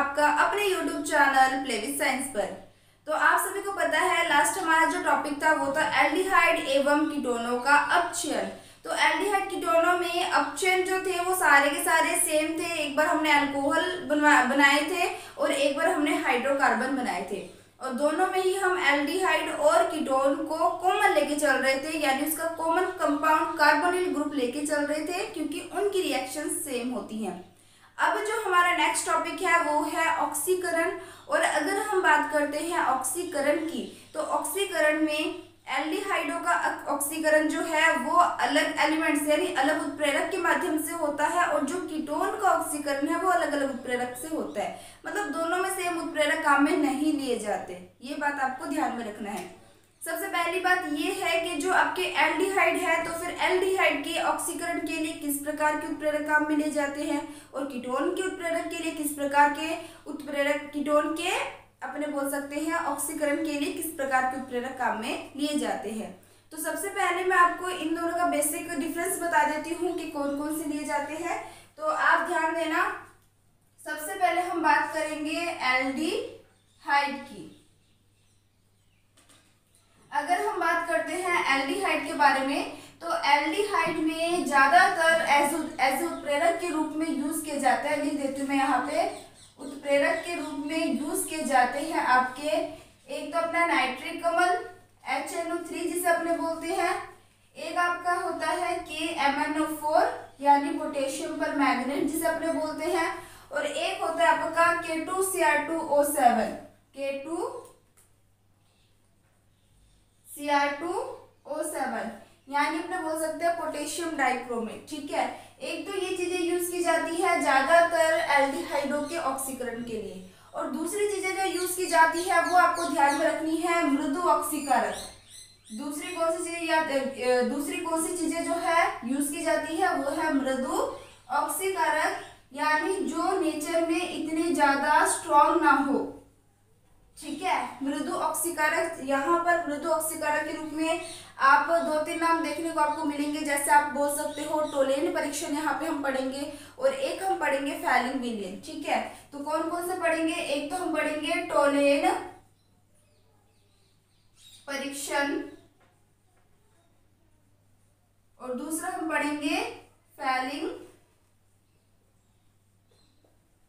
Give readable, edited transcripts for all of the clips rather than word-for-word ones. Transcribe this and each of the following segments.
आपका अपने YouTube channel play with science पर। तो आप सभी को पता है लास्ट हमारा जो टॉपिक था वो था एल्डिहाइड एवं कीटोनों का अपचयन। तो एल्डिहाइड कीटोनों में अपचयन जो थे वो सारे के सारे सेम थे। एक बार हमने अल्कोहल बनाए थे और एक बार हमने हाइड्रोकार्बन बनाए थे और दोनों में ही हम एल्डिहाइड और कीटोन को कॉमन लेके चल रहे थे, यानी उसका कॉमन कंपाउंड कार्बोनिल ग्रुप लेके चल रहे थे क्योंकि उनकी रिएक्शन सेम होती हैं। अब जो हमारा नेक्स्ट टॉपिक है वो है ऑक्सीकरण। और अगर हम बात करते हैं ऑक्सीकरण की तो ऑक्सीकरण में एल्डिहाइडों का ऑक्सीकरण जो है वो अलग एलिमेंट्स यानी अलग उत्प्रेरक के माध्यम से होता है और जो कीटोन का ऑक्सीकरण है वो अलग अलग उत्प्रेरक से होता है। मतलब दोनों में सेम उत्प्रेरक काम में नहीं लिए जाते, ये बात आपको ध्यान में रखना है। सबसे पहली बात ये है कि जो आपके एल्डिहाइड है तो फिर एल्डिहाइड के ऑक्सीकरण के लिए किस प्रकार के उत्प्रेरक काम में लिए जाते हैं और कीटोन के उत्प्रेरक के लिए किस प्रकार के उत्प्रेरक कीटोन के अपने बोल सकते हैं ऑक्सीकरण के लिए किस प्रकार के उत्प्रेरक काम में लिए जाते हैं। तो सबसे पहले मैं आपको इन दोनों का बेसिक डिफरेंस बता देती हूँ कि कौन कौन से लिए जाते हैं, तो आप ध्यान देना। सबसे पहले हम बात करेंगे एल्डिहाइड की। अगर हम बात करते हैं एल्डिहाइड के बारे में तो एल्डिहाइड में ज्यादातर एज उत्प्रेरक के रूप में यूज किए जाते हैं। लिख देती हूँ मैं यहाँ पे, उत्प्रेरक के रूप में यूज किए जाते हैं आपके एक तो अपना नाइट्रिक अम्ल HNO3 जिसे अपने बोलते हैं, एक आपका होता है KMnO4 यानी पोटेशियम पर मैग्नेट जिसे अपने बोलते हैं, और एक होता है आपका K2Cr2O7 K2Cr2O7 यानी अपने बोल सकते हैं पोटेशियम डाइक्रोमेट। ठीक है, एक तो ये चीजें यूज की जाती है ज्यादातर एल्डिहाइडों के ऑक्सीकरण के लिए, और दूसरी चीजें जो यूज की जाती है वो आपको ध्यान में रखनी है मृदु ऑक्सीकारक। दूसरी कौन सी चीजें जो है यूज की जाती है वो है मृदु ऑक्सीकारक, यानी जो नेचर में इतने ज्यादा स्ट्रॉन्ग ना हो। ठीक है, मृदु ऑक्सीकारक, यहाँ पर मृदु ऑक्सीकारक के रूप में आप दो तीन नाम देखने को आपको मिलेंगे, जैसे आप बोल सकते हो टोलेन परीक्षण यहाँ पे हम पढ़ेंगे और एक हम पढ़ेंगे फैलिंग विलियन। ठीक है, तो कौन कौन से पढ़ेंगे, एक तो हम पढ़ेंगे टोलेन परीक्षण और दूसरा हम पढ़ेंगे फैलिंग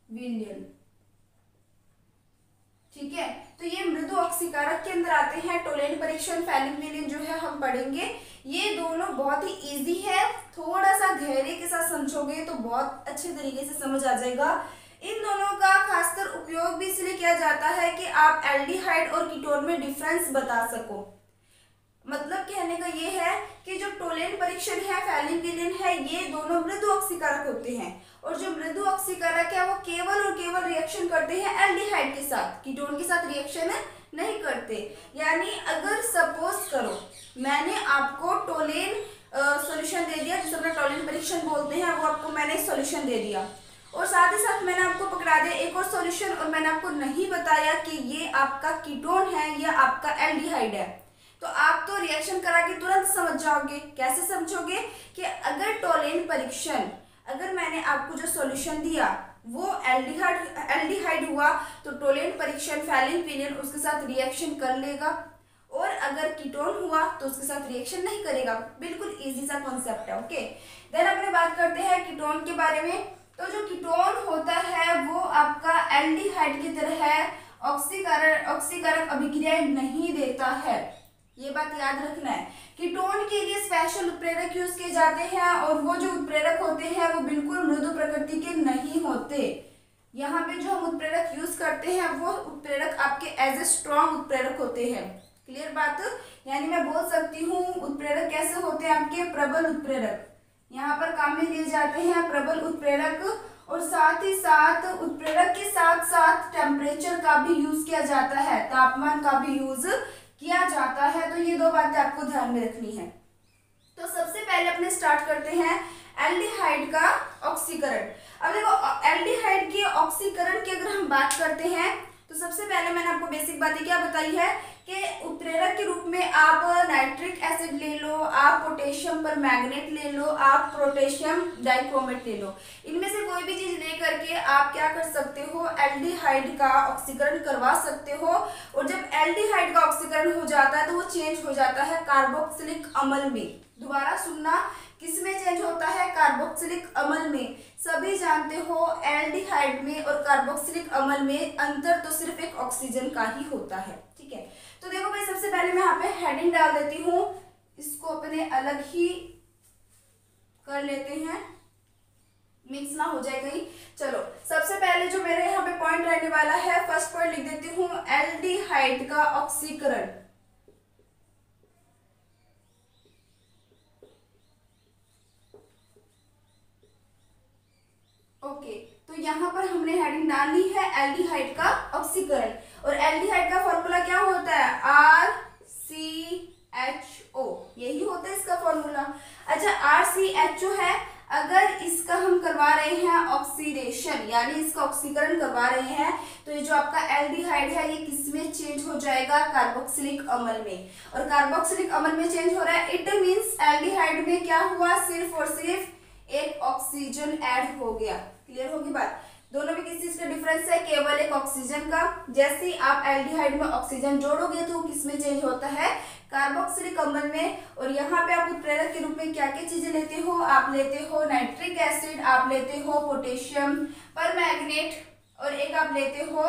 विलियन। ठीक है, तो ये मृदु ऑक्सीकारक के अंदर आते हैं। टोलेन परीक्षण फैलिंग विलियन जो है हम पढ़ेंगे। ये दोनों बहुत ही इजी है, थोड़ा सा धैर्य के साथ समझोगे तो बहुत अच्छे तरीके से समझ आ जाएगा। इन दोनों का खासकर उपयोग भी इसलिए किया जाता है कि आप एल्डिहाइड और कीटोन में डिफरेंस बता सको। मतलब कहने का ये है कि जो टोलेन परीक्षण है फैलिंग विलियन है ये दोनों मृदु ऑक्सीकारक होते हैं, और जो मृदु ऑक्सीकारक है वो केवल और केवल रिएक्शन करते हैं एल्डिहाइड के साथ, कीटोन के साथ रिएक्शन नहीं करते। यानी अगर सपोज करो मैंने आपको टोलेन सॉल्यूशन दे दिया जिसे अपना टोलेन परीक्षण बोलते हैं, वो आपको मैंने सॉल्यूशन दे दिया और साथ ही साथ मैंने आपको पकड़ा दिया एक और सॉल्यूशन और मैंने आपको नहीं बताया कि ये आपका कीटोन है या आपका एल्डिहाइड है, तो आप तो रिएक्शन करा के तुरंत समझ जाओगे। कैसे समझोगे कि अगर टोलेन परीक्षण अगर मैंने आपको जो सॉल्यूशन दिया वो एल्डिहाइड हुआ तो टोलेन परीक्षण फैलिंग विलियन उसके साथ रिएक्शन कर लेगा, और अगर कीटोन हुआ तो उसके साथ रिएक्शन नहीं करेगा। बिल्कुल इजी सा कॉन्सेप्ट है। ओके, देन अपने बात करते हैं कीटोन के बारे में। तो जो कीटोन होता है वो आपका एल्डिहाइड की तरह है, ऑक्सीकारक अभिक्रियाएं नहीं देता है, ये बात याद रखना है। कीटोन के लिए स्पेशल उत्प्रेरक यूज किए जाते हैं और वो जो उत्प्रेरक होते हैं वो बिल्कुल मृदु प्रकृति के नहीं होते। यहाँ पे जो हम उत्प्रेरक यूज करते हैं वो उत्प्रेरक आपके एज ए स्ट्रॉन्ग उत्प्रेरक होते हैं। क्लियर बात, यानी मैं बोल सकती हूँ उत्प्रेरक कैसे होते हैं आपके प्रबल उत्प्रेरक, यहाँ पर काम में लिए जाते हैं प्रबल उत्प्रेरक, और साथ ही साथ उत्प्रेरक के साथ साथ टेम्परेचर का भी यूज किया जाता है, तापमान का भी यूज किया जाता है। तो ये दो बातें आपको ध्यान में रखनी है। तो सबसे पहले अपने स्टार्ट करते हैं एल्डिहाइड का ऑक्सीकरण। अब देखो एल्डिहाइड के ऑक्सीकरण की अगर हम बात करते हैं तो सबसे पहले मैंने आपको बेसिक बातें क्या बताई है कि उत्प्रेरक के रूप में आप नाइट्रिक एसिड ले लो, आप पोटेशियम परमैंगनेट ले लो, आप पोटेशियम डाइक्रोमेट ले लो। इनमें से कोई भी चीज ले करके आप क्या कर सकते हो, एल्डिहाइड का ऑक्सीकरण करवा सकते हो। और जब एल्डिहाइड का ऑक्सीकरण हो जाता है तो वो चेंज हो जाता है कार्बोक्सिलिक अम्ल में। दोबारा सुनना, किसमें चेंज होता है, कार्बोक्सिलिक अम्ल में। सभी जानते हो एल्डिहाइड में और कार्बोक्सिलिक अम्ल में अंतर तो सिर्फ एक ऑक्सीजन का ही होता है, ठीक है। तो देखो भाई, सबसे पहले मैं यहाँ पे हेडिंग डाल देती हूँ, इसको अपने अलग ही कर लेते हैं, मिक्स ना हो जाए कहीं। चलो, सबसे पहले जो मेरे यहाँ पे पॉइंट रहने वाला है, फर्स्ट पॉइंट लिख देती हूँ, एल्डिहाइड का ऑक्सीकरण। ओके, तो यहाँ पर हमने हेडिंग डाल ली है एल्डिहाइड का ऑक्सीकरण। और एल्डिहाइड का फॉर्मूला क्या होता है, RCHO, यही होता है इसका फॉर्मूला। अच्छा, RCHO है, अगर इसका हम करवा रहे हैं ऑक्सीडेशन, यानी इसका ऑक्सीकरण करवा रहे हैं, तो ये जो आपका एल्डिहाइड है ये किसमें चेंज हो जाएगा, कार्बोक्सिलिक अम्ल में। और कार्बोक्सिलिक अम्ल में चेंज हो रहा है, इट मींस एल्डिहाइड में क्या हुआ, सिर्फ और सिर्फ एक ऑक्सीजन ऐड हो गया। क्लियर होगी बात, दोनों में किस चीज का डिफरेंस है, केवल एक ऑक्सीजन का। जैसे ही आप एल्डिहाइड में ऑक्सीजन जोड़ोगे तो किसमें चेंज होता है, कार्बोक्सिलिक अम्ल में। और यहाँ पे आप उत्प्रेरक के रूप में क्या क्या चीजें लेते हो, आप लेते हो नाइट्रिक एसिड, आप लेते हो पोटेशियम परमैंगनेट, और एक आप लेते हो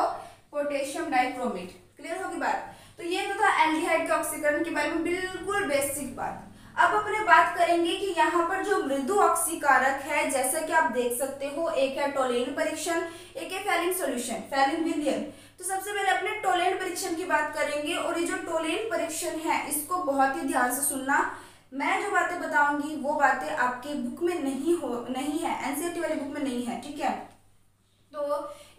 पोटेशियम डाइक्रोमेट। क्लियर होगी बात, तो ये तो था एल्डिहाइड के ऑक्सीकरण के बारे में बिल्कुल बेसिक बात। अब अपने बात करेंगे कि यहाँ पर जो मृदु ऑक्सीकारक है, जैसा कि आप देख सकते हो, एक है टोलेन परीक्षण, एक है फेलिन सॉल्यूशन, फेलिन विलयन। तो सबसे पहले अपने टोलेन परीक्षण की बात करेंगे। और ये जो टोलेन परीक्षण है, इसको बहुत ही ध्यान से सुनना। मैं जो बातें बताऊंगी वो बातें आपके बुक में नहीं है, एनसीईआरटी वाली बुक में नहीं है, ठीक है। तो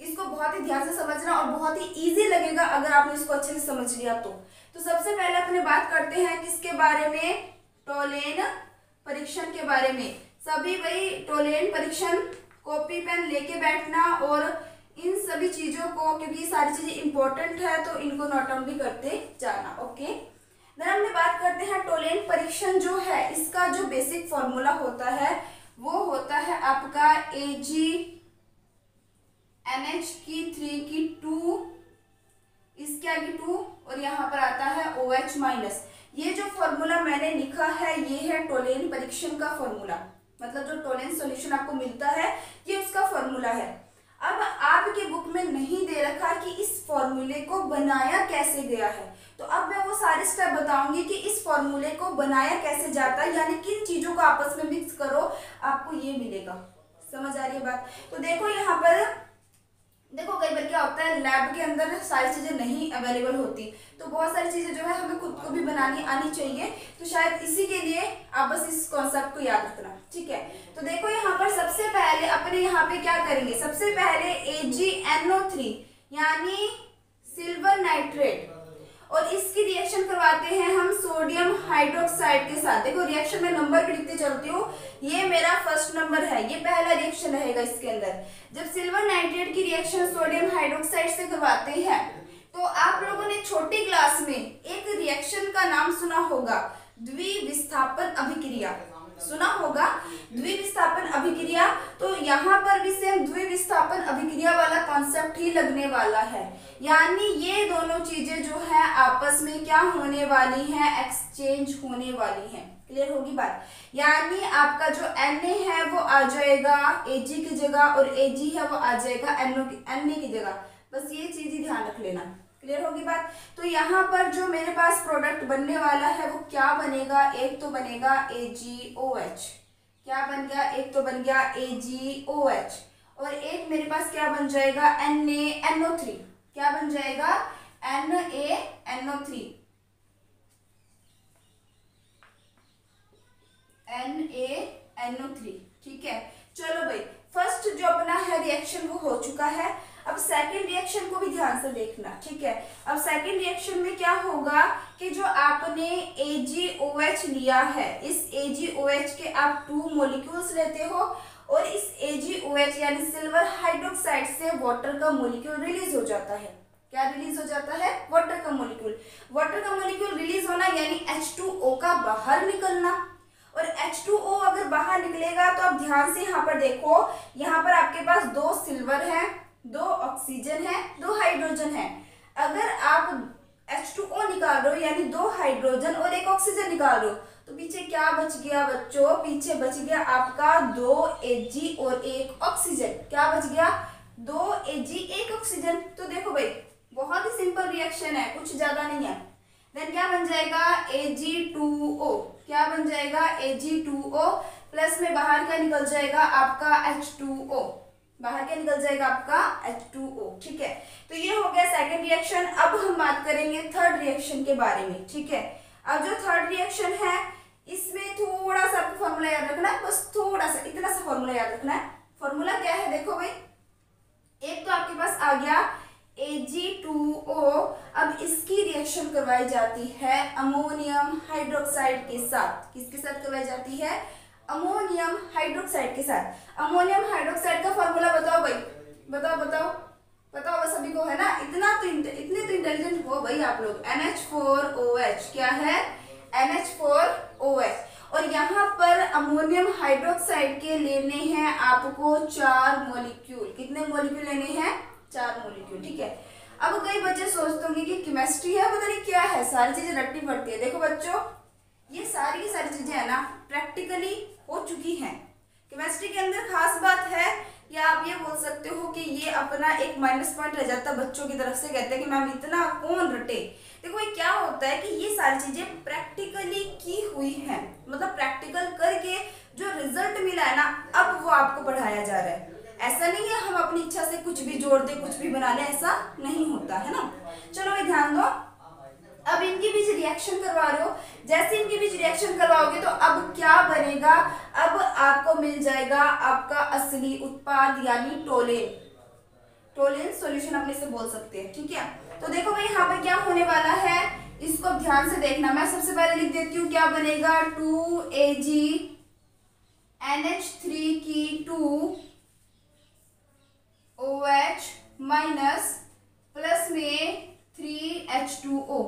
इसको बहुत ही ध्यान से समझना और बहुत ही इजी लगेगा अगर आपने इसको अच्छे से समझ लिया तो सबसे पहले अपने बात करते हैं किसके बारे में, टोलेन परीक्षण के बारे में। सभी भाई टोलेन परीक्षण कॉपी पेन लेके बैठना और इन सभी चीजों को, क्योंकि ये सारी चीजें इंपॉर्टेंट है तो इनको नोट डाउन भी करते जाना। ओके, देन हमने बात करते हैं टोलेन परीक्षण जो है, इसका जो बेसिक फॉर्मूला होता है वो होता है आपका AgNH3 इसके आगे 2 और यहाँ पर आता है OH-। ये जो फॉर्मूला मैंने लिखा है ये है टोलेन परीक्षण का फॉर्मूला, मतलब जो टोलेन सॉल्यूशन आपको मिलता है ये उसका फॉर्मूला है। अब आपके बुक में नहीं दे रखा कि इस फॉर्मूले को बनाया कैसे गया है, तो अब मैं वो सारे स्टेप बताऊंगी कि इस फॉर्मूले को बनाया कैसे जाता है, यानी किन चीजों को आपस में मिक्स करो आपको ये मिलेगा। समझ आ रही है बात, तो देखो यहाँ पर देखो कई बार क्या होता है, लैब के अंदर सारी चीजें नहीं अवेलेबल होती, तो बहुत सारी चीजें जो है हमें खुद को भी बनानी आनी चाहिए। तो शायद इसी के लिए आप बस इस कॉन्सेप्ट को याद रखना, ठीक है। तो देखो यहाँ पर सबसे पहले अपने यहाँ पे क्या करेंगे, सबसे पहले AgNO3 यानी सिल्वर नाइट्रेट, और इसकी रिएक्शन करवाते हैं हम सोडियम हाइड्रोक्साइड के साथ। देखो रिएक्शन में नंबर भी लिखते चलती हूँ, ये मेरा फर्स्ट नंबर है, ये पहला रिएक्शन रहेगा इसके अंदर। जब सिल्वर नाइट्रेट की रिएक्शन सोडियम हाइड्रोक्साइड से करवाते हैं तो आप लोगों ने छोटी क्लास में एक रिएक्शन का नाम सुना होगा, द्विविस्थापन अभिक्रिया, सुना होगा द्विविस्थापन अभिक्रिया। तो यहाँ पर भी सेम द्विविस्थापन अभिक्रिया वाला कॉन्सेप्ट ही लगने वाला है, यानी ये दोनों चीजें जो है आपस में क्या होने वाली हैं, एक्सचेंज होने वाली हैं। क्लियर होगी बात, यानी आपका जो Na है वो आ जाएगा Ag की जगह और Ag है वो आ जाएगा Na की जगह, बस ये चीज ही ध्यान रख लेना। क्लियर होगी बात, तो यहाँ पर जो मेरे पास प्रोडक्ट बनने वाला है वो क्या बनेगा, एक तो बनेगा AgOH, क्या बन गया, एक तो बन गया AgOH, और एक मेरे पास क्या बन जाएगा NaNO3, क्या बन जाएगा NaNO3, NaNO3, ठीक है। चलो भाई, फर्स्ट जो अपना है रिएक्शन वो हो चुका है। अब सेकंड रिएक्शन को भी ध्यान से देखना, ठीक है। अब सेकंड रिएक्शन में क्या होगा कि जो आपने AgOH लिया है, इस AgOH के आप 2 मॉलिक्यूल्स लेते हो और इस AgOH यानी सिल्वर हाइड्रोक्साइड से वाटर का मॉलिक्यूल रिलीज हो जाता है। क्या रिलीज हो जाता है? वाटर का मॉलिक्यूल। वाटर का मॉलिक्यूल रिलीज होना यानी H2O का बाहर निकलना। और H2O अगर बाहर निकलेगा तो आप ध्यान से यहाँ पर देखो, यहाँ पर आपके पास 2 सिल्वर है, 2 ऑक्सीजन है, 2 हाइड्रोजन है। अगर आप H2O निकाल रहे हो यानी 2 हाइड्रोजन और 1 ऑक्सीजन निकाल रहे हो, तो पीछे क्या बच गया बच्चों? पीछे बच गया आपका 2 Ag और 1 ऑक्सीजन। क्या बच गया? 2 Ag 1 ऑक्सीजन। तो देखो भाई बहुत ही सिंपल रिएक्शन है, कुछ ज्यादा नहीं है। देन क्या बन जाएगा? Ag2O। क्या बन जाएगा? Ag2O प्लस में बाहर क्या निकल जाएगा आपका? H2O। बाहर क्या निकल जाएगा आपका? H2O। ठीक है, तो ये हो गया सेकंड रिएक्शन। अब हम बात करेंगे थर्ड रिएक्शन के बारे में। ठीक है, अब जो थर्ड रिएक्शन है इसमें थोड़ा सा आपको फॉर्मूला याद रखना है, बस थोड़ा सा, इतना सा फॉर्मूला याद रखना है। फॉर्मूला क्या है? देखो भाई, एक तो आपके पास आ गया Ag2O। अब इसकी रिएक्शन करवाई जाती है अमोनियम हाइड्रोक्साइड के साथ। किसके साथ करवाई जाती है? अमोनियम हाइड्रोक्साइड के साथ। अमोनियम हाइड्रोक्साइड का फॉर्मूला बताओ भाई, बताओ बताओ, पता होगा सभी को, है ना? इतने तो इंटेलिजेंट हो भाई आप लोग। NH4OH क्या है? NH4OH। और यहाँ पर अमोनियम हाइड्रोक्साइड के लेने हैं आपको 4 मॉलिक्यूल। कितने मॉलिक्यूल लेने हैं? 4 मॉलिक्यूल। ठीक है, अब कई बच्चे सोचते होंगे कि केमिस्ट्री है, पता नहीं क्या है, सारी चीजें रटनी पड़ती है। देखो बच्चों, ये सारी की सारी चीजें है ना प्रैक्टिकली हो चुकी हैं। केमिस्ट्री के अंदर खास बात है, या आप ये बोल सकते हो कि ये अपना एक माइनस पॉइंट रह जाता है बच्चों की तरफ से, कहते हैं कि मैम इतना कौन रटे। देखो ये क्या होता है कि ये सारी चीजें प्रैक्टिकली की हुई हैं, मतलब प्रैक्टिकल करके जो रिजल्ट मिला है ना, अब वो आपको पढ़ाया जा रहा है। ऐसा नहीं है हम अपनी इच्छा से कुछ भी जोड़ दे, कुछ भी बना ले, ऐसा नहीं होता है ना। चलो भाई ध्यान दो, अब इनके बीच रिएक्शन करवा रहे हो, जैसे इनके बीच रिएक्शन करवाओगे तो अब क्या बनेगा? अब आपको मिल जाएगा आपका असली उत्पाद यानी टोलेन। टोलेन सॉल्यूशन अपने से बोल सकते हैं। ठीक है, तो देखो भाई यहाँ पर क्या होने वाला है, इसको ध्यान से देखना। मैं सबसे पहले लिख देती हूँ, क्या बनेगा? 2Ag NH3 की 2OH माइनस प्लस में 3H2O,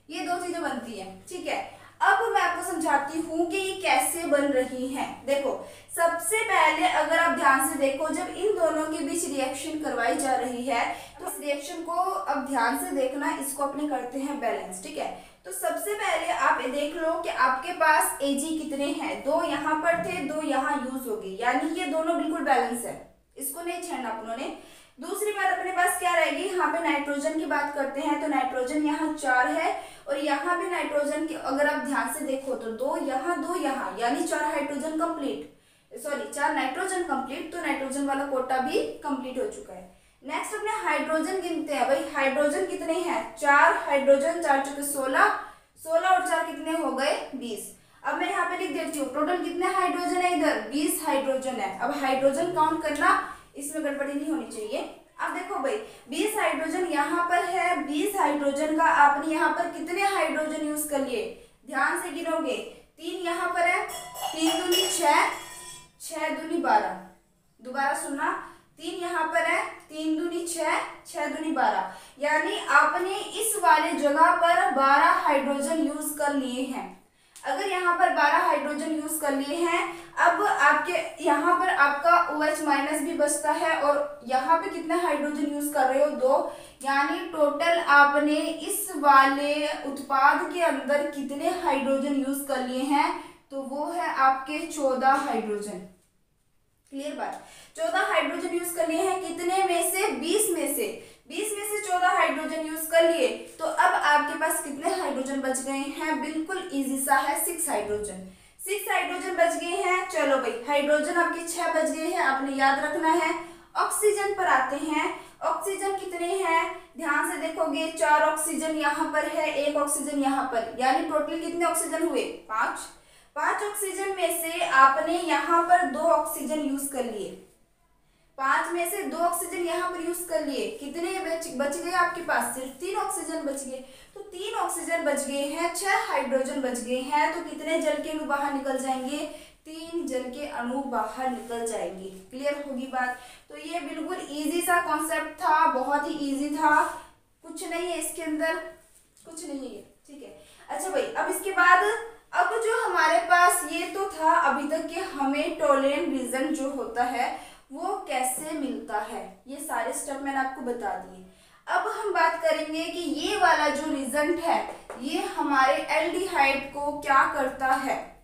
ये 2 चीजें बनती हैं। ठीक है, अब मैं आपको समझाती हूँ कि ये कैसे बन रही हैं। देखो सबसे पहले अगर आप ध्यान से देखो, जब इन दोनों के बीच रिएक्शन करवाई जा रही है तो इस रिएक्शन को अब ध्यान से देखना, इसको अपने करते हैं बैलेंस। ठीक है, तो सबसे पहले आप ये देख लो कि आपके पास Ag कितने हैं? 2 यहाँ पर थे, 2 यहाँ यूज हो गए, यानी ये दोनों बिल्कुल बैलेंस है, इसको नहीं छेड़ना अपनों ने। दूसरी बात अपने पास क्या रहेगी? यहाँ पे नाइट्रोजन की बात करते हैं तो नाइट्रोजन यहाँ 4 है, और यहाँ पे नाइट्रोजन की अगर आप ध्यान से देखो तो 2 यहाँ 2 यहाँ, यानी 4 hydrogen complete, sorry 4 nitrogen complete, तो नाइट्रोजन वाला कोटा भी कंप्लीट हो चुका है। नेक्स्ट अपने हाइड्रोजन गिनते हैं भाई, हाइड्रोजन कितने हैं? 4 हाइड्रोजन, 4 चौके 16, 16 और 4 कितने हो गए? 20। अब मैं यहाँ पे लिख देती हूँ टोटल कितने हाइड्रोजन है इधर? 20 हाइड्रोजन है। अब हाइड्रोजन काउंट करना, इसमें गड़बड़ी नहीं होनी चाहिए। अब देखो भाई 20 हाइड्रोजन यहाँ पर है, 20 हाइड्रोजन का आपने यहाँ पर कितने हाइड्रोजन यूज कर लिए? ध्यान से गिनोगे, 3 यहाँ पर है, 3 दूनी 6, 6 दूनी 12, दोबारा सुनना, 3 यहाँ पर है, 3 दूनी 6, 6 दूनी 12, यानी आपने इस वाले जगह पर 12 हाइड्रोजन यूज कर लिए हैं। अगर यहाँ पर 12 हाइड्रोजन यूज कर लिए हैं, अब आपके यहाँ पर आपका OH माइनस भी बचता है, और यहाँ पे कितने हाइड्रोजन यूज कर रहे हो? 2, यानी टोटल आपने इस वाले उत्पाद के अंदर कितने हाइड्रोजन यूज कर लिए हैं? तो वो है आपके 14 हाइड्रोजन। क्लियर बात? 14 हाइड्रोजन यूज कर लिए हैं, कितने में से? 20 में से। 20 में से 14 हाइड्रोजन यूज कर लिए, तो अब आपके पास कितने हाइड्रोजन बच गए हैं? बिल्कुल इजी सा है, 6 हाइड्रोजन। 6 हाइड्रोजन बच गए हैं। चलो भाई हाइड्रोजन आपके 6 बच गए हैं, आपने याद रखना है। ऑक्सीजन पर आते हैं, ऑक्सीजन कितने हैं? ध्यान से देखोगे 4 ऑक्सीजन यहाँ पर है, 1 ऑक्सीजन यहाँ पर, यानी टोटल कितने ऑक्सीजन हुए? 5। 5 ऑक्सीजन में से आपने यहाँ पर 2 ऑक्सीजन यूज कर लिए, 5 में से 2 ऑक्सीजन यहाँ पर यूज कर लिए, कितने बच गए आपके पास? सिर्फ 3 ऑक्सीजन बच गए। तो 3 ऑक्सीजन बच गए हैं, 6 हाइड्रोजन बच गए हैं, तो कितने जल के अणु बाहर निकल जाएंगे? 3 जल के अणु बाहर निकल जाएंगे। क्लियर होगी बात? तो ये बिल्कुल इजी सा कॉन्सेप्ट था, बहुत ही इजी था, कुछ नहीं है इसके अंदर, कुछ नहीं है, ठीक है। अच्छा भाई, अब इसके बाद अब जो हमारे पास ये तो था अभी तक कि हमें टोलेन रीजन जो होता है वो कैसे मिलता है, ये सारे स्टेप मैंने आपको बता दिए। अब हम बात करेंगे कि ये वाला जो रिजल्ट है ये हमारे एल्डिहाइड को क्या करता है,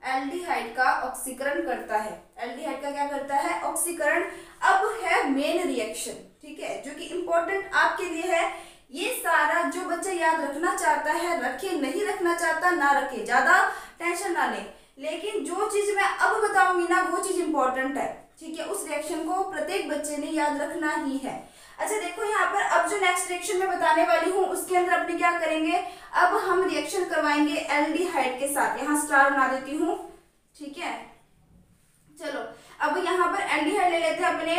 एल्डिहाइड का ऑक्सीकरण करता है। एल्डिहाइड का क्या करता है, ऑक्सीकरण। अब है मेन रिएक्शन, ठीक है, जो कि इंपॉर्टेंट आपके लिए है। ये सारा जो बच्चा याद रखना चाहता है रखे, नहीं रखना चाहता ना रखे, ज्यादा टेंशन ना ले, लेकिन जो चीज मैं अब बताऊंगी ना वो चीज इंपॉर्टेंट है, ठीक है। उस रिएक्शन को प्रत्येक बच्चे ने याद रखना ही है। अच्छा देखो यहाँ पर अब जो नेक्स्ट रिएक्शन मैं बताने वाली हूँ उसके अंदर अपने क्या करेंगे, अब हम रिएक्शन करवाएंगे एल्डिहाइड के साथ। यहाँ स्टार बना देती हूँ, ठीक है। चलो अब यहाँ पर एल्डिहाइड ले लेते हैं अपने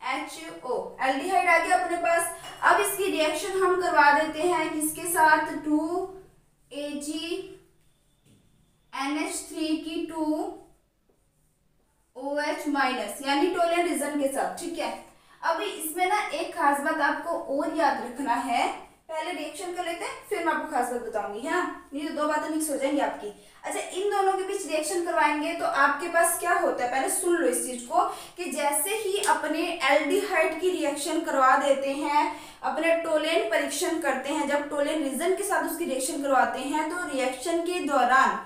RCHO, एल्डिहाइड आ गया अपने पास। अब इसकी रिएक्शन हम करवा देते हैं किसके साथ, 2AgNH3 की 2OH माइनस यानी टोलेन रीजन के साथ, ठीक है। अब इसमें ना एक खास बात आपको और याद रखना है, पहले रिएक्शन कर लेते हैं फिर मैं आपको खास बात बताऊंगी, है ना, नहीं तो दो बातें मिक्स हो जाएंगी आपकी। अच्छा इन दोनों के बीच रिएक्शन करवाएंगे तो आपके पास क्या होता है, पहले सुन लो इस चीज को कि जैसे ही अपने एल्डिहाइड की रिएक्शन करवा देते हैं, अपने टोलेन परीक्षण करते हैं, जब टोलेन रीजन के साथ उसकी रिएक्शन करवाते हैं तो रिएक्शन के दौरान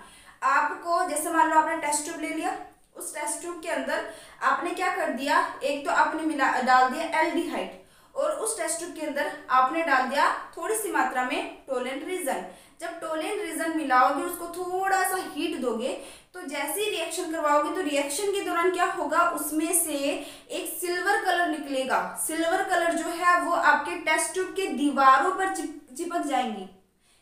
आपको, जैसे मान लो आपने टेस्ट ट्यूब ले लिया, उस टेस्ट ट्यूब के अंदर आपने क्या कर दिया, एक तो आपने डाल दिया एल्डिहाइड और उस टेस्ट ट्यूब के अंदर आपने डाल दिया थोड़ी सी मात्रा में टोलेन रीजन। जब टोलेन रीजन मिलाओगे उसको थोड़ा सा हीट दोगे तो जैसे ही रिएक्शन करवाओगे तो रिएक्शन के दौरान क्या होगा, उसमें से एक सिल्वर कलर निकलेगा। सिल्वर कलर जो है वो आपके टेस्ट ट्यूब के दीवारों पर चिपक जाएंगी,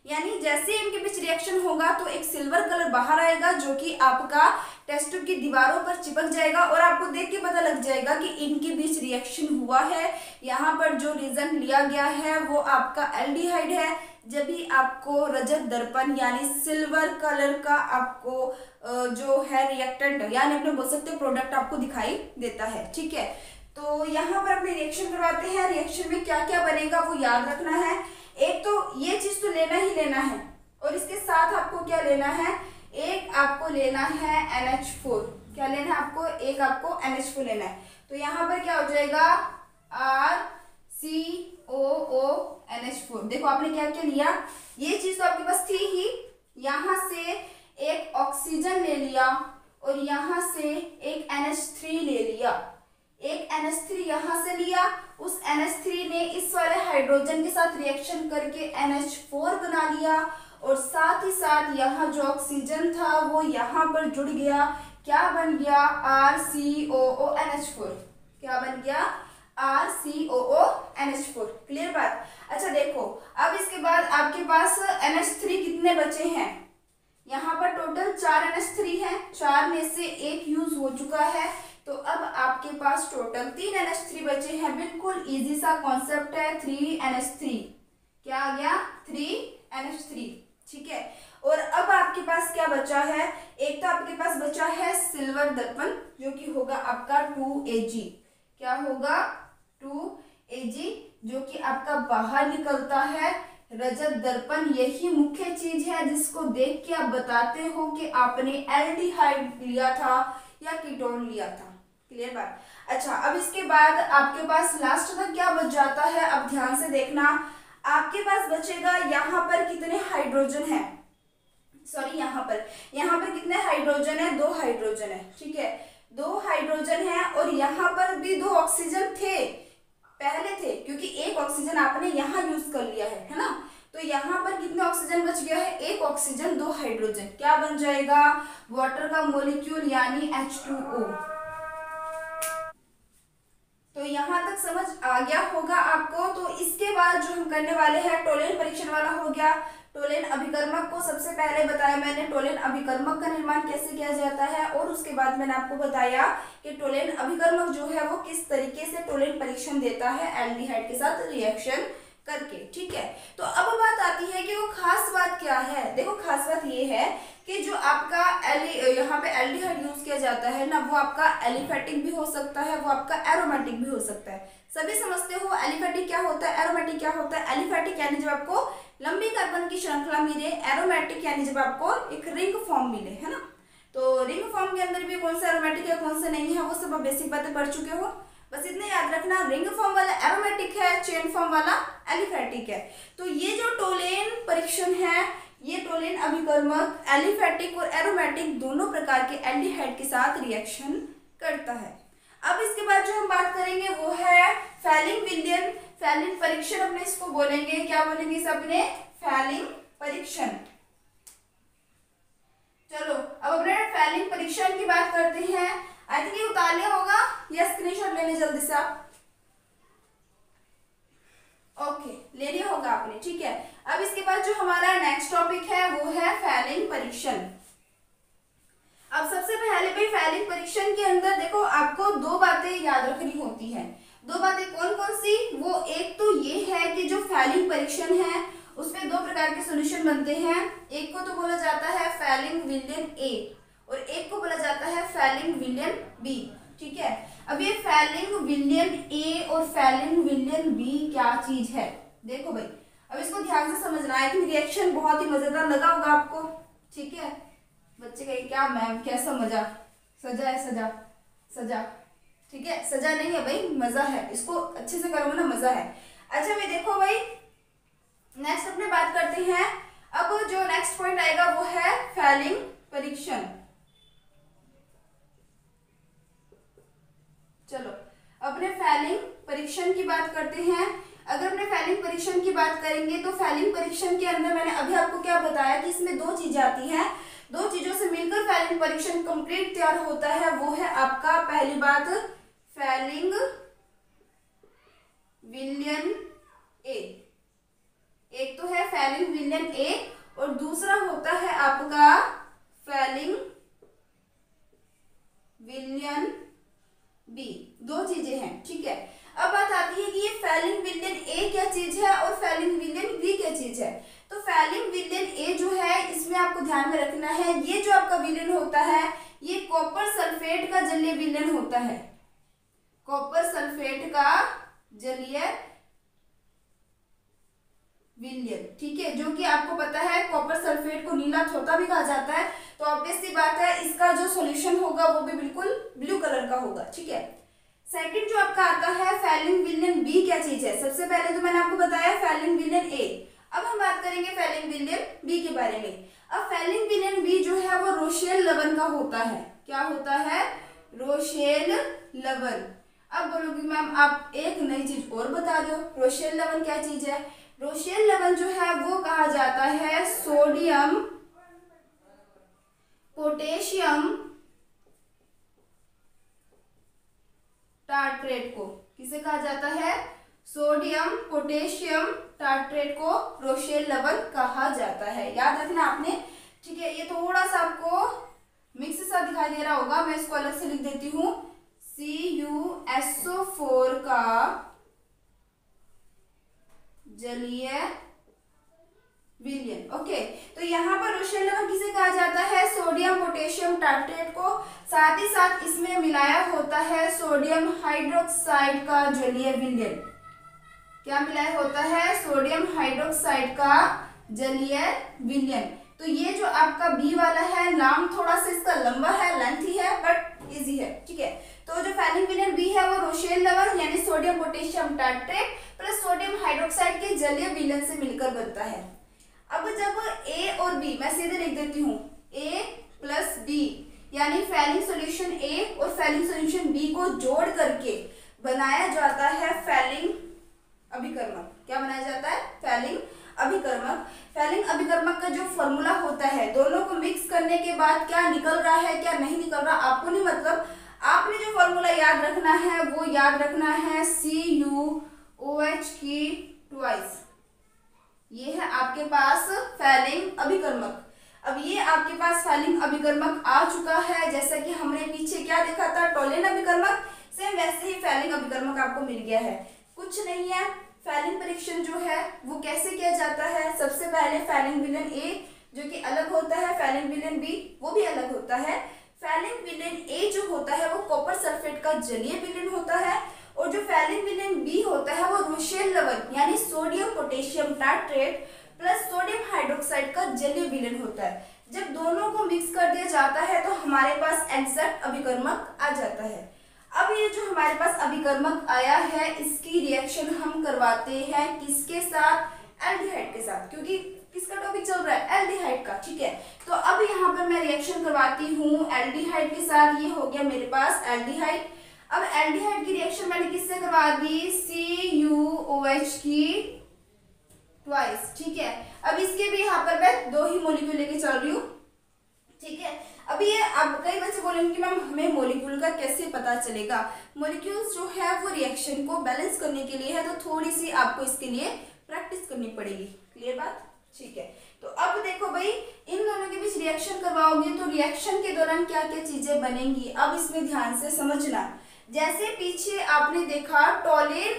यानी जैसे इनके बीच रिएक्शन होगा तो एक सिल्वर कलर बाहर आएगा जो कि आपका टेस्ट ट्यूब की दीवारों पर चिपक जाएगा और आपको देख के पता लग जाएगा कि इनके बीच रिएक्शन हुआ है। यहाँ पर जो रीजन लिया गया है वो आपका एल्डिहाइड है। जब भी आपको रजत दर्पण यानी सिल्वर कलर का आपको जो है रिएक्टेंट यानी अपने बोल सकते प्रोडक्ट आपको दिखाई देता है, ठीक है। तो यहाँ पर अपने रिएक्शन करवाते हैं, रिएक्शन में क्या क्या बनेगा वो याद रखना है। एक तो ये चीज तो लेना ही लेना है और इसके साथ आपको क्या लेना है, एक आपको लेना है NH4, क्या लेना है आपको, एक आपको NH4 लेना है। तो यहाँ पर क्या हो जाएगा RCOONH4। देखो आपने क्या क्या लिया, ये चीज तो आपके पास थी ही, यहाँ से एक ऑक्सीजन ले लिया और यहाँ से एक NH3 ले लिया, एक NH3 यहाँ से लिया, उस NH3 ने इस वाले हाइड्रोजन के साथ रिएक्शन करके NH4 बना लिया और साथ ही साथ यहाँ जो ऑक्सीजन था वो यहाँ पर जुड़ गया, क्या बन गया RCOONH4, क्या बन गया RCOONH4। क्लियर बात। अच्छा देखो अब इसके बाद आपके पास NH3 कितने बचे हैं, यहाँ पर टोटल 4 NH3 है, 4 में से एक यूज हो चुका है तो अब आपके पास टोटल 3 NH3 बचे हैं। बिल्कुल इजी सा कॉन्सेप्ट है, 3NH3, क्या आ गया 3NH3, ठीक है। और अब आपके पास क्या बचा है, एक तो आपके पास बचा है सिल्वर दर्पण जो कि होगा आपका 2Ag, क्या होगा 2Ag जो कि आपका बाहर निकलता है। रजत दर्पण यही मुख्य चीज है जिसको देख के आप बताते हो कि आपने एल्डिहाइड लिया था या कीटोन लिया था। क्लियर बात। अच्छा अब इसके बाद आपके पास लास्ट तक क्या बच जाता है, अब ध्यान से देखना, आपके पास बचेगा यहाँ पर कितने हाइड्रोजन है, सॉरी यहाँ पर कितने हाइड्रोजन है, 2 हाइड्रोजन है, ठीक है, 2 हाइड्रोजन है और यहाँ पर भी 2 ऑक्सीजन थे, पहले थे क्योंकि एक ऑक्सीजन आपने यहाँ यूज कर लिया है ना। तो यहाँ पर कितने ऑक्सीजन बच गया है, 1 ऑक्सीजन 2 हाइड्रोजन, क्या बन जाएगा वाटर का मॉलिक्यूल यानी H2O। तो यहाँ तक समझ आ गया होगा आपको। तो इसके बाद जो हम करने वाले हैं टोलेन परीक्षण वाला हो गया। टोलेन अभिकर्मक को सबसे पहले बताया मैंने टोलेन अभिकर्मक का निर्माण कैसे किया जाता है और उसके बाद मैंने आपको बताया कि टोलेन अभिकर्मक जो है वो किस तरीके से टोलेन परीक्षण देता है एल्डिहाइड के साथ रिएक्शन करके, ठीक है। तो अब बात आती है कि वो खास बात क्या है। देखो खास बात ये है कि जो आपका यहाँ पे एल्डिहाइड यूज किया जाता है ना, वो आपका एलिफेटिक भी हो सकता है, वो आपका एरोमेटिक भी हो सकता है। सभी समझते हो एलिफेटिक क्या होता है, एरोमेटिक क्या होता है। एलिफेटिक यानी जब आपको लंबी कार्बन की श्रृंखला मिले, एरोमेटिक यानी जब आपको एक रिंग फॉर्म मिले, है ना। तो रिंग फॉर्म के अंदर भी कौन सा एरोमेटिक है कौन सा नहीं है वो सब आप बेसिक बातें पढ़ चुके हो। बस इतने याद रखना, रिंग फॉर्म वाला एरोमेटिक है, चेन फॉर्म वाला एलिफेटिक है। तो ये जो टोलेन परीक्षण है, ये टोलेन अभिकर्मक एलिफेटिक और एरोमेटिक दोनों प्रकार के एल्डिहाइड के साथ रिएक्शन करता है। अब इसके बाद जो हम बात करेंगे वो है फैलिंग-विलियन। फैलिंग परीक्षण अपने इसको बोलेंगे, क्या बोलेंगे इसे अपने, फैलिंग परीक्षण। चलो अब अपने फैलिंग परीक्षण की बात करते हैं। आई थिंक ये उतार लिया होगा या स्क्रीनशॉट ले लें जल्दी से आप। ओके, ले लिया होगा आपने, ठीक है। अब इसके बाद जो हमारा नेक्स्ट टॉपिक है वो है फैलिंग परीक्षण। अब सबसे पहले भाई फैलिंग परीक्षण के अंदर देखो आपको दो बातें याद रखनी होती हैं। दो बातें कौन कौन सी, वो एक तो ये है कि जो फैलिंग परीक्षण है उसमें दो प्रकार के सॉल्यूशन बनते हैं। एक को तो बोला जाता है फैलिंग-विलियन ए और एक को बोला जाता है फैलिंग-विलियन बी, ठीक है। अब ये फैलिंग-विलियन ए और फैलिंग-विलियन बी क्या चीज है, देखो भाई अब इसको ध्यान से समझना है कि रिएक्शन बहुत ही मजेदार लगा होगा आपको, ठीक है। बच्चे कहे क्या मैम कैसा मजा, सजा है, सजा सजा, ठीक है, सजा नहीं है भाई, मजा है, इसको अच्छे से करो ना, मजा है। अच्छा भाई देखो भाई नेक्स्ट अपने बात करते हैं। अब जो नेक्स्ट पॉइंट आएगा वो है फैलिंग परीक्षण। चलो अपने फैलिंग परीक्षण की बात करते हैं। अगर अपने फैलिंग परीक्षण की बात करेंगे तो फैलिंग परीक्षण के अंदर मैंने अभी आपको क्या बताया कि इसमें दो चीजें आती हैं, दो चीजों से मिलकर फैलिंग परीक्षण कंप्लीट तैयार होता है। वो है आपका पहली बात फैलिंग विलियन ए, एक तो है फैलिंग विलियन ए और दूसरा होता है आपका फैलिंग विलियन बी, दो चीजें हैं, ठीक है। अब बात आती है कि ये फैलिंग विलियन ए क्या चीज है और फैलिंग विलियन बी क्या चीज है। तो फैलिंग विलियन ए जो है इसमें आपको ध्यान में रखना है, ये जो आपका विलियन होता है ये कॉपर सल्फेट का जलीय विलियन होता है, कॉपर सल्फेट का जलीय विलियन, ठीक है। जो कि आपको पता है कॉपर सल्फेट को नीला थोथा भी कहा जाता है, तो ऑब्वियस सी बात है इसका जो सॉल्यूशन होगा वो भी बिल्कुल ब्लू कलर का होगा, ठीक है। सेकंड जो आपका आता है फैलिंग विलियन बी क्या चीज है। सबसे पहले तो मैंने आपको बताया फैलिंग विलियन ए, अब हम बात करेंगे फैलिंग विलियन बी के बारे में। अब फैलिंग विलियन बी जो है वो रोशेल लवण का होता है, क्या होता है, रोशेल लवण। अब बोलोगे मैम आप एक नई चीज और बता दो, रोशेल लवण क्या चीज है। रोशेल लवण जो है वो कहा जाता है सोडियम पोटेशियम टार्ट्रेट को, किसे कहा जाता है, सोडियम पोटेशियम टार्ट्रेट को रोशेल लवण कहा जाता है, याद रखना आपने, ठीक है। ये थोड़ा सा आपको मिक्स सा दिखाई दे रहा होगा, मैं इसको अलग से लिख देती हूँ, CuSO4 का जलीय विलियन, ओके। तो यहाँ पर रोशेल लवण किसे कहा जाता है, सोडियम पोटेशियम टार्ट्रेट को, साथ ही साथ इसमें मिलाया होता है सोडियम हाइड्रोक्साइड का जलीय विलियन, क्या मिलाया होता है, सोडियम हाइड्रोक्साइड का जलीय विलियन। तो ये जो आपका बी वाला है नाम थोड़ा सा इसका लंबा है, लेंथी है बट इजी है, ठीक है। तो जो फैलिंग विलियन बी है वो रोशेल लवण यानी sodium potassium tartrate plus sodium hydroxide के जलीय विलियन से मिलकर बनता है। अब जब ए और बी, मैं सीधे लिख देती हूँ, ए प्लस बी यानी फैलिंग सॉल्यूशन ए और फैलिंग सॉल्यूशन बी को जोड़ करके बनाया जाता है फैलिंग अभिकर्मक, क्या बनाया जाता है, फैलिंग अभिकर्मक। फैलिंग अभिकर्मक का जो फॉर्मूला होता है, दोनों को मिक्स करने के बाद क्या निकल रहा है क्या नहीं निकल रहा आपको नहीं, मतलब आपने जो फॉर्मूला याद रखना है वो याद रखना है CuOH की ट्वाइस, ये है आपके पास फैलिंग अभिकर्मक। अब ये आपके पास फैलिंग अभिकर्मक आ चुका है, जैसा कि हमने पीछे क्या देखा था, टोलेन अभिकर्मक, सेम वैसे ही फैलिंग अभिकर्मक आपको मिल गया है। कुछ नहीं है, फैलिंग परीक्षण जो है वो कैसे किया जाता है, सबसे पहले फैलिंग विलियन ए जो कि अलग होता है, फैलिन विलेन बी वो भी अलग होता है। फैलिन विलेन ए जो होता है वो कॉपर सल्फेट का जलीय विलेन होता है, और जो फैलिन विलेन बी होता है वो रोशेल लवण यानी sodium potassium tartrate plus sodium hydroxide का जलीय विलेन होता है। जब दोनों को मिक्स कर दिया जाता है तो हमारे पास एग्जैक्ट अभिकर्मक आ जाता है। अब ये जो हमारे पास अभिकर्मक आया है इसकी रिएक्शन हम करवाते हैं किसके साथ, एल्डिहाइड के साथ, क्योंकि किसका टॉपिक चल रहा है, एल्डिहाइड का। ठीक है, तो अब यहाँ पर मैं रिएक्शन करवाती हूँ एल्डिहाइड के साथ। ये हो गया मेरे पास एल्डिहाइड। अब एल्डिहाइड की रिएक्शन मैंने किससे करवा दी, CuOH की ट्वाइस। ठीक है, अब इसके भी यहाँ पर मैं 2 ही मॉलिक्यूल लेके चल रही हूँ। ठीक है, अब ये अब कई बच्चे बोलेंगे कि मैम हमें मॉलिक्यूल का कैसे पता चलेगा। मॉलिक्यूल्स जो है वो रिएक्शन को बैलेंस करने के लिए है, तो थोड़ी सी आपको इसके लिए प्रैक्टिस करनी पड़ेगी। क्लियर बात? ठीक है, तो अब देखो भाई, इन दोनों के बीच रिएक्शन करवाओगे तो रिएक्शन के दौरान क्या क्या चीजें बनेंगी, अब इसमें ध्यान से समझना। जैसे पीछे आपने देखा टोलेन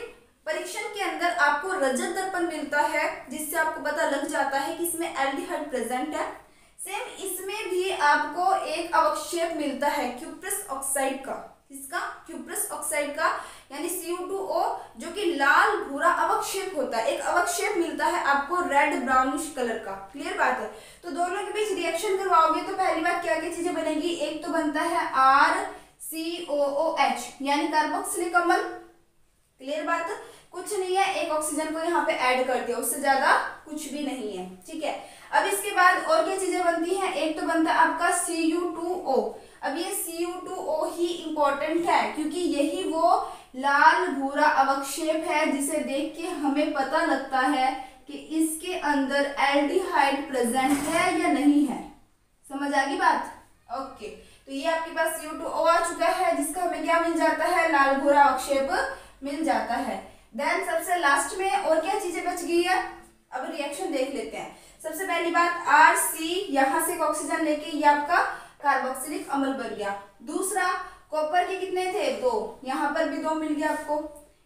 परीक्षण के अंदर आपको रजत दर्पण मिलता है, जिससे आपको पता लग जाता है कि इसमें एल्डिहाइड प्रेजेंट है। सेम इसमें भी आपको एक अवक्षेप मिलता है क्यूप्रस ऑक्साइड का। इसका क्यूप्रस ऑक्साइड का यानी Cu2O, जो कि लाल भूरा अवक्षेप होता है। एक अवक्षेप मिलता है आपको रेड ब्राउनिश कलर का। क्लियर बात है? तो दोनों के बीच रिएक्शन करवाओगे तो पहली बात क्या क्या चीजें बनेगी, एक तो बनता है RCOOH यानी कार्बोक्सिलिक अम्ल। क्लियर बात? कुछ नहीं है, एक ऑक्सीजन को यहाँ पे ऐड कर दिया, उससे ज्यादा कुछ भी नहीं है। ठीक है, अब इसके बाद और क्या चीजें बनती हैं, एक तो बनता है आपका Cu2O। अब ये Cu2O ही इंपॉर्टेंट है क्योंकि यही वो लाल भूरा अवक्षेप है जिसे देख के हमें पता लगता है कि इसके अंदर एल्डिहाइड प्रेजेंट है या नहीं है। समझ आ गई बात? ओके, तो ये आपके पास Cu2O आ चुका है, जिसका हमें क्या मिल जाता है, लाल भूरा अवक्षेप मिल जाता है। देन सबसे लास्ट में और क्या चीजें बच गई है, अब रिएक्शन देख लेते हैं। सबसे पहली बात RC, यहाँ से ऑक्सीजन लेके ये आपका कार्बोक्सिलिक अम्ल बन गया। दूसरा, कॉपर के कितने थे, 2, यहाँ पर भी 2 मिल गया आपको।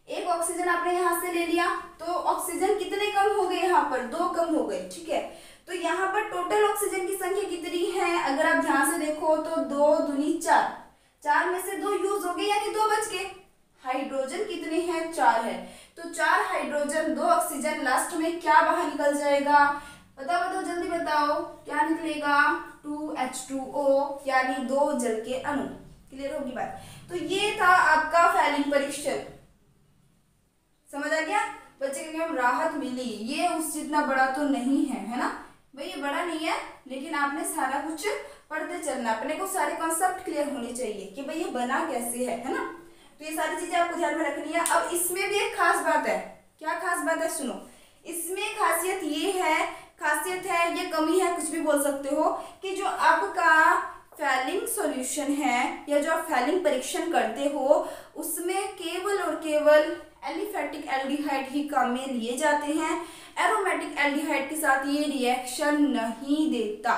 एक ऑक्सीजन आपने यहाँ से ले लिया तो ऑक्सीजन कितने कम हो गए, यहाँ पर 2 कम हो गए। ठीक है, तो यहाँ पर टोटल ऑक्सीजन की संख्या कितनी है, अगर आप ध्यान से देखो तो 2 दूनी 4, 4 में से 2 यूज हो गए यानी 2 बच गए। हाइड्रोजन कितने हैं, 4 है, तो 4 हाइड्रोजन 2 ऑक्सीजन, लास्ट में क्या बाहर निकल जाएगा, बताओ जल्दी बताओ, क्या निकलेगा, 2H2O यानी 2 जल के अणु। क्लियर होगी बात? तो ये था आपका फैलिन परीक्षण। समझ आ गया बच्चे के लिए राहत मिली। ये उस जितना बड़ा तो नहीं है ना भाई, ये बड़ा नहीं है, लेकिन आपने सारा कुछ पढ़ते चलना, अपने को सारे कॉन्सेप्ट क्लियर होने चाहिए कि भाई ये बना कैसे है ना। तो ये सारी चीजें आपको ध्यान में रखनी है। अब इसमें भी एक खास बात है, क्या खास बात है, सुनो। इसमें खासियत ये है, खासियत है, ये कमी है, कुछ भी बोल सकते हो, कि जो आपका फैलिंग सॉल्यूशन है या जो आप फैलिंग परीक्षण करते हो उसमें केवल और केवल एलिफेटिक एल्डिहाइड ही काम में लिए जाते हैं। एरोमेटिक एल्डिहाइड के साथ ये रिएक्शन नहीं देता।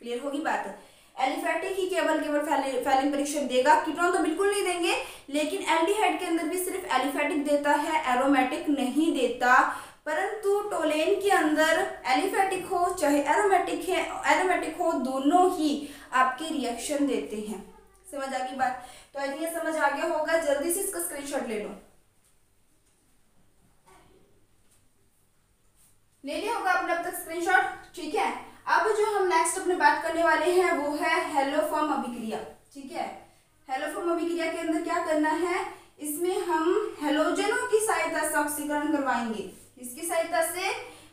क्लियर होगी बात? एलिफेटिक ही केवल फैलिंग परीक्षण देगा, कीटोन तो बिल्कुल नहीं देंगे, लेकिन एल्डिहाइड के अंदर भी सिर्फ एलिफेटिक देता है, एरोमेटिक नहीं देता। परंतु टोलेन के अंदर एलिफेटिक हो चाहे एरोमेटिक हो, दोनों ही आपके रिएक्शन देते हैं। समझ आ गई बात? तो आई थिंक ये समझ आ गया होगा, जल्दी से इसका स्क्रीनशॉट ले लो। ले लिया होगा आपने अब तक स्क्रीनशॉट? ठीक है, अब जो हम नेक्स्ट अपने बात करने वाले हैं वो है हेलोफॉर्म अभिक्रिया। ठीक है, हेलोफॉर्म अभिक्रिया के अंदर क्या करना है, इसमें हम हेलोजनों की सहायता से ऑक्सीकरण करवाएंगे। इसकी सहायता से,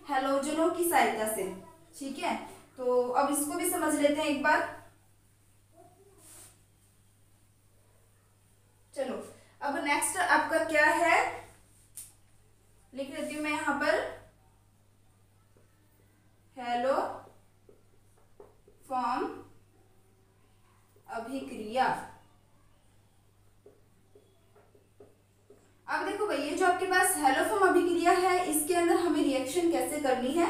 हेलोजनों की सहायता से। ठीक है, तो अब इसको भी समझ लेते हैं एक बार। चलो, अब नेक्स्ट आपका क्या है, लिख लेती हूं मैं यहां पर, हेलो फॉर्म अभिक्रिया। अब देखो भाई, ये जो आपके पास हेलोफॉर्म अभिक्रिया है इसके अंदर हमें रिएक्शन कैसे करनी है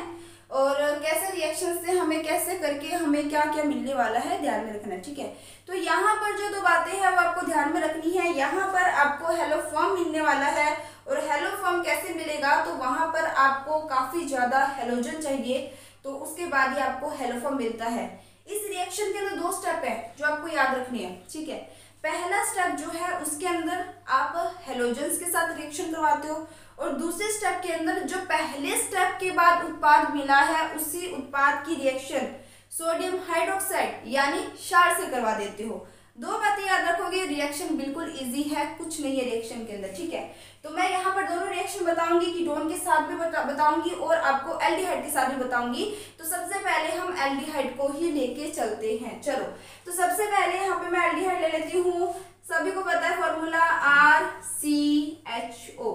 और कैसे रिएक्शन से हमें कैसे करके हमें क्या क्या मिलने वाला है ध्यान में रखना है। ठीक है, तो यहाँ पर जो 2 बातें हैं वो आपको ध्यान में रखनी है। यहाँ पर आपको हेलोफॉर्म मिलने वाला है और हेलोफॉर्म कैसे मिलेगा, तो वहां पर आपको काफी ज्यादा हेलोजन चाहिए। तो उसके बाद ही आपको हेलोफॉर्म मिलता है। इस रिएक्शन के अंदर 2 स्टेप है जो आपको याद रखनी है, ठीक है। पहला स्टेप जो है उसके अंदर आप हेलोजेंस के साथ रिएक्शन करवाते हो, और दूसरे स्टेप के अंदर जो पहले स्टेप के बाद उत्पाद मिला है उसी उत्पाद की रिएक्शन सोडियम हाइड्रोक्साइड यानी क्षार से करवा देते हो। 2 बातें याद रखोगे, रिएक्शन बिल्कुल इजी है, कुछ नहीं है रिएक्शन के अंदर, ठीक है। तो मैं यहाँ पर दोनों रिएक्शन बताऊंगी, कीटोन के साथ भी बताऊंगी और आपको एल्डिहाइड के साथ भी बताऊंगी। तो सबसे पहले हम एल्डिहाइड को ही लेके चलते हैं, चलो। तो सबसे पहले यहाँ पे मैं एल्डिहाइड ले लेती हूँ। सभी को पता है फॉर्मूला RCHO,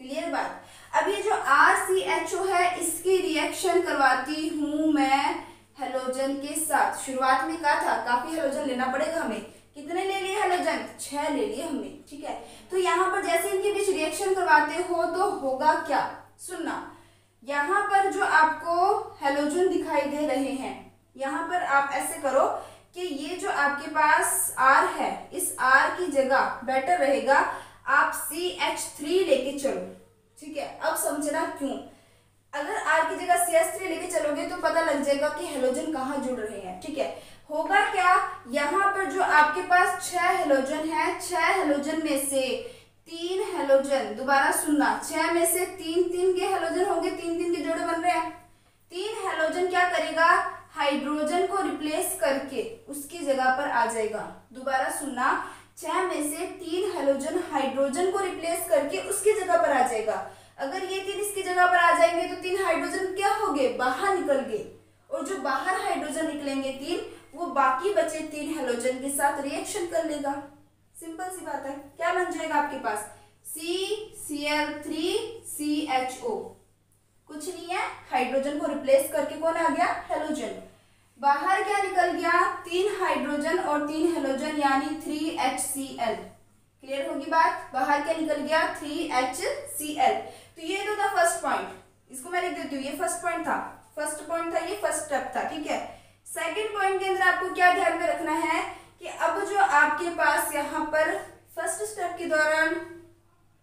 क्लियर बात। अब ये जो RCHO है इसकी रिएक्शन करवाती हूँ मैं हेलोजन के साथ। शुरुआत में कहा था काफी हेलोजन लेना पड़ेगा हमें, कितने ले लिए हेलोजन? 6 ले लिए हमने, ठीक है। तो यहाँ पर जैसे इनके बीच रिएक्शन करवाते हो तो होगा क्या, सुनना। यहाँ पर जो आपको हेलोजन दिखाई दे रहे हैं, यहाँ पर आप ऐसे करो कि ये जो आपके पास R है, इस R की जगह बेटर रहेगा आप CH3 लेके चलो, ठीक है। अब समझना क्यों। अगर R की जगह CH3 लेके चलोगे तो पता लग जाएगा कि हेलोजन कहाँ जुड़ रहे हैं, ठीक है। होगा क्या, यहाँ पर जो आपके पास 6 हेलोजन है, 6 हेलोजन में से 3 हेलोजन, दोबारा सुनना, 6 में से 3 के हेलोजन होंगे, 3 के जोड़े बन रहे हैं। 3 हेलोजन क्या करेगा, हाइड्रोजन को रिप्लेस करके उसकी जगह पर आ जाएगा। दोबारा सुनना, 6 में से 3 हेलोजन हाइड्रोजन को रिप्लेस करके उसकी जगह पर आ जाएगा। अगर ये 3 इसकी जगह पर आ जाएंगे तो 3 हाइड्रोजन क्या हो गए, बाहर निकल गए, और जो बाहर हाइड्रोजन निकलेंगे 3, वो बाकी बचे 3 हेलोजन के साथ रिएक्शन कर लेगा। सिंपल सी बात है। क्या बन जाएगा आपके पास, CCl3CHO। कुछ नहीं है, हाइड्रोजन को रिप्लेस करके कौन आ गया, हेलोजन। बाहर क्या निकल गया, 3 हाइड्रोजन और 3 हेलोजन यानी 3HCl। क्लियर होगी बात। बाहर क्या निकल गया, 3HCl। तो ये तो था फर्स्ट पॉइंट, इसको मैं लिख देती हूँ, ये फर्स्ट पॉइंट था, फर्स्ट पॉइंट था, ये फर्स्ट स्टेप था, ठीक है। सेकंड पॉइंट के अंदर आपको क्या ध्यान में रखना है कि अब जो आपके पास यहाँ पर फर्स्ट स्टेप के दौरान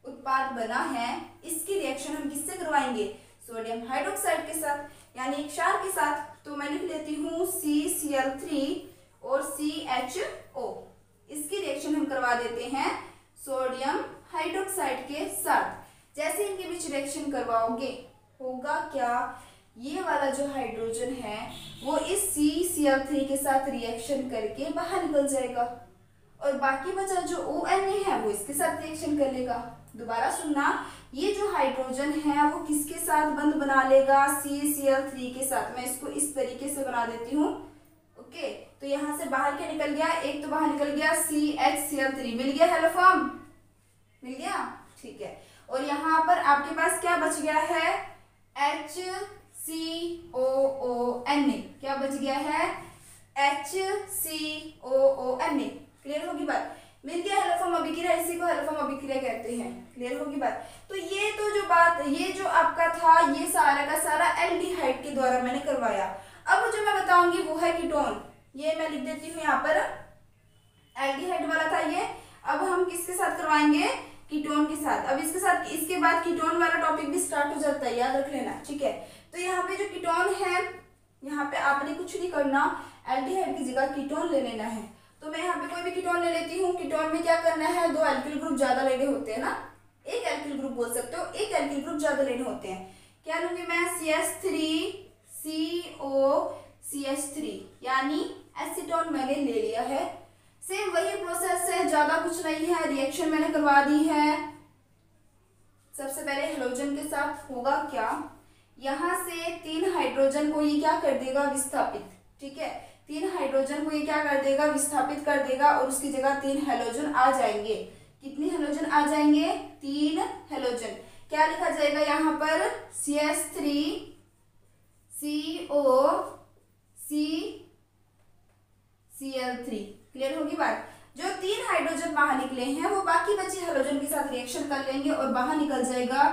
उत्पाद बना है, इसकी रिएक्शन हम किससे करवाएंगे, सोडियम हाइड्रोक्साइड के साथ यानी क्षार के साथ। तो मैं लिख लेती हूँ CCl3 और CHO, इसकी रिएक्शन हम करवा देते हैं सोडियम हाइड्रोक्साइड के साथ। जैसे इनके बीच रिएक्शन करवाओगे होगा क्या, ये वाला जो हाइड्रोजन है वो इस CCl3 के साथ रिएक्शन करके बाहर निकल जाएगा, और बाकी बचा जो ONA है वो इसके साथ रिएक्शन कर लेगा। दोबारा सुनना, ये जो हाइड्रोजन है वो किसके साथ बंध बना लेगा, CCl3 के साथ। मैं इसको इस तरीके से बना देती हूँ, ओके। तो यहाँ से बाहर क्या निकल गया, एक तो बाहर निकल गया CHCl3, मिल गया हेलोफॉर्म, मिल गया, ठीक है। और यहाँ पर आपके पास क्या बच गया है, HCOONA, क्या बच गया है, HCOONA। क्लियर होगी बात, मिल गया हेलोफॉर्म अभिक्रिया, इसी को हेलोफॉर्म अभिक्रिया कहते हैं। क्लियर होगी बात। तो ये तो जो बात, ये जो आपका था, ये सारा का सारा एल्डिहाइड के द्वारा मैंने करवाया। अब जो मैं बताऊंगी वो है कीटोन, ये मैं लिख देती हूँ यहाँ पर, एल्डिहाइड वाला था ये। अब हम किसके साथ करवाएंगे, कीटोन के साथ। अब इसके साथ, इसके बाद कीटोन वाला टॉपिक भी स्टार्ट हो जाता है, याद रख लेना, ठीक है। तो यहाँ पे जो कीटोन है, यहाँ पे आपने कुछ नहीं करना, एल्डिहाइड की जगह कीटोन ले लेना है। तो मैं यहाँ पे कोई भी कीटोन ले लेती हूँ। कीटोन में क्या करना है, 2 एल्किल ग्रुप ज्यादा लेने होते हैं ना, एक एल्किल ग्रुप बोल सकते हो, एक एल्किल ग्रुप ज्यादा लेने होते हैं। क्या लूंगी मैं, CH3COCH3 यानी एसीटोन मैंने ले लिया है। सेम वही प्रोसेस है, ज्यादा कुछ नहीं है, रिएक्शन मैंने करवा दी है। सबसे पहले हेलोजन के साथ होगा क्या, यहाँ से 3 हाइड्रोजन को ये क्या कर देगा, विस्थापित, ठीक है। 3 हाइड्रोजन को ये क्या कर देगा, विस्थापित कर देगा, और उसकी जगह 3 हेलोजन आ जाएंगे। कितने हेलोजन आ जाएंगे, 3 हेलोजन। क्या लिखा जाएगा यहाँ पर, CH3COCCl3। क्लियर होगी बात। जो 3 हाइड्रोजन बाहर निकले हैं वो बाकी बचे हेलोजन के साथ रिएक्शन कर लेंगे और बाहर निकल जाएगा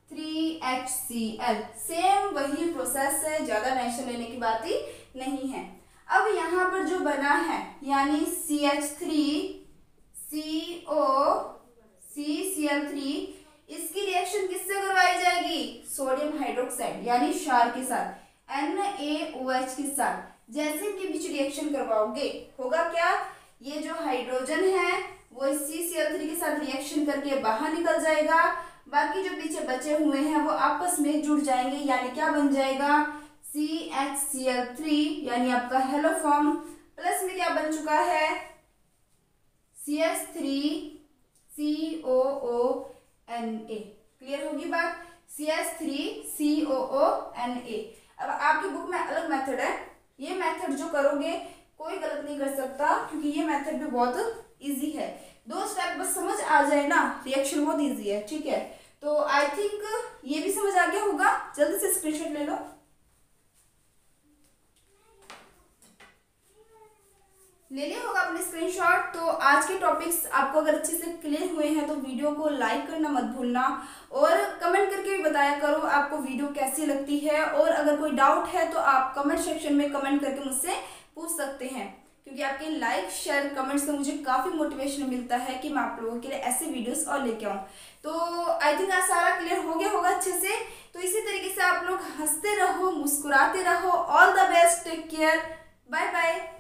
3HCl। सेम वही प्रोसेस है, ज्यादा टेंशन लेने की बात ही नहीं है। अब यहाँ पर जो बना है यानी CH3COCCl3, इसकी रिएक्शन किससे करवाई जाएगी, सोडियम हाइड्रोक्साइड यानी क्षार के साथ। NaOH के साथ जैसे इनके बीच रिएक्शन करवाओगे होगा क्या, ये जो हाइड्रोजन है वो CCl3 के साथ रिएक्शन करके बाहर निकल जाएगा, बाकी जो पीछे बचे हुए हैं वो आपस में जुड़ जाएंगे, यानी क्या बन जाएगा CHCl3, यानी आपका हेलो फॉर्म। प्लस में क्या बन चुका है CH3COONA। क्लियर होगी बात, CH3COONA। अब आपकी बुक में अलग मेथड है, ये मेथड जो करोगे कोई गलत नहीं कर सकता क्योंकि ये मेथड भी बहुत इजी है। 2 स्टेप बस समझ आ जाए ना, रिएक्शन बहुत इजी है, ठीक है। तो आई थिंक ये भी समझ आ गया होगा, जल्दी से स्क्रीनशॉट ले लो। ले लिया होगा अपने स्क्रीनशॉट। तो आज के टॉपिक्स आपको अगर अच्छे से क्लियर हुए हैं तो वीडियो को लाइक करना मत भूलना और कमेंट करके भी बताया करो आपको वीडियो कैसी लगती है, और अगर कोई डाउट है तो आप कमेंट सेक्शन में कमेंट करके मुझसे पूछ सकते हैं, क्योंकि आपके लाइक शेयर कमेंट से मुझे काफ़ी मोटिवेशन मिलता है कि मैं आप लोगों के लिए ऐसे वीडियोस और लेके आऊँ। तो आई थिंक आज सारा क्लियर हो गया होगा अच्छे से। तो इसी तरीके से आप लोग हंसते रहो, मुस्कुराते रहो। All the best, take care, bye bye.